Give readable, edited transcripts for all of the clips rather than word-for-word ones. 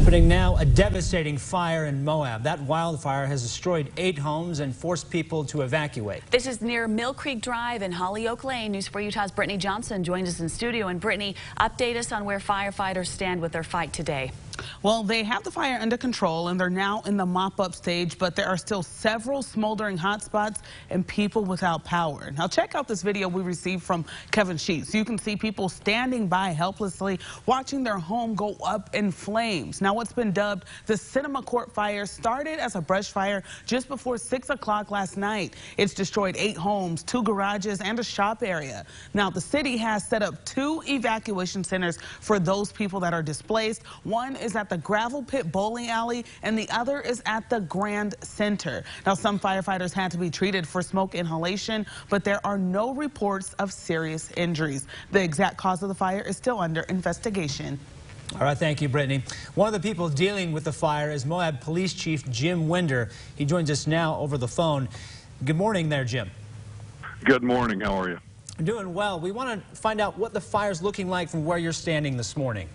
Happening now, a devastating fire in Moab. That wildfire has destroyed 8 homes and forced people to evacuate. This is near Mill Creek Drive in Hollyoak Lane. News 4 Utah's Brittany Johnson joins us in studio. And Brittany, update us on where firefighters stand with their fight today. Well, they have the fire under control and they're now in the mop-up stage, but there are still several smoldering hot spots and people without power. Now check out this video we received from Kevin Sheets. You can see people standing by helplessly watching their home go up in flames. Now what's been dubbed the Cinema Court fire started as a brush fire just before 6 o'clock last night. It's destroyed 8 homes, 2 garages and a shop area. Now the city has set up 2 evacuation centers for those people that are displaced. One is at the Gravel Pit Bowling Alley and the other is at the Grand Center. Now some firefighters had to be treated for smoke inhalation, but there are no reports of serious injuries. The exact cause of the fire is still under investigation. All right, thank you, Brittany. One of the people dealing with the fire is Moab Police Chief Jim Winder. He joins us now over the phone. Good morning there, Jim. Good morning. How are you? Doing well. We want to find out what the fire's looking like from where you're standing this morning.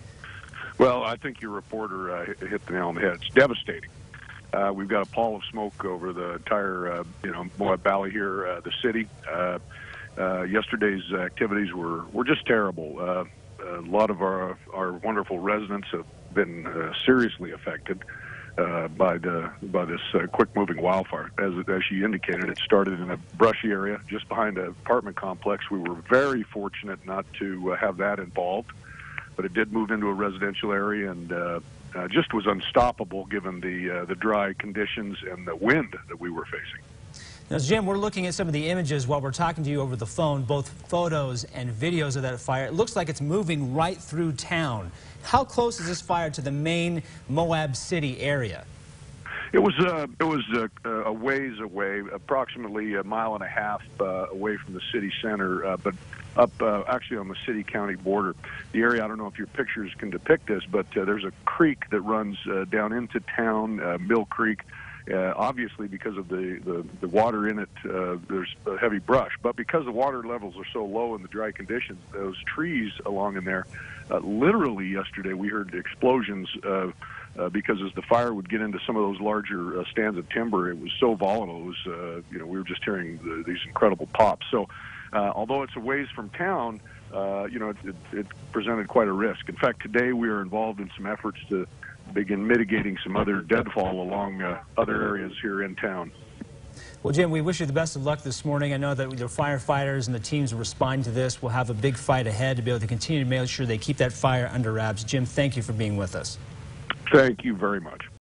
Well, I think your reporter hit the nail on the head. It's devastating. We've got a pall of smoke over the entire, Moab Valley here, the city. Yesterday's activities were just terrible. A lot of our wonderful residents have been seriously affected by this quick-moving wildfire. As you indicated, it started in a brushy area just behind an apartment complex. We were very fortunate not to have that involved, but it did move into a residential area and just was unstoppable given the dry conditions and the wind that we were facing. Now, Jim, we're looking at some of the images while we're talking to you over the phone, both photos and videos of that fire. It looks like it's moving right through town. How close is this fire to the main Moab City area? It was a ways away, approximately 1.5 miles away from the city center, but up actually on the city-county border. The area, I don't know if your pictures can depict this, but there's a creek that runs down into town, Mill Creek. Obviously, because of the water in it, there's a heavy brush. But because the water levels are so low in the dry conditions, those trees along in there, literally yesterday we heard explosions because as the fire would get into some of those larger stands of timber, it was so volatile. It was, we were just hearing these incredible pops. So although it's a ways from town, it presented quite a risk. In fact, today we are involved in some efforts to begin mitigating some other deadfall along other areas here in town. Well, Jim, we wish you the best of luck this morning. I know that the firefighters and the teams responding to this will have a big fight ahead to be able to continue to make sure they keep that fire under wraps. Jim, thank you for being with us. Thank you very much.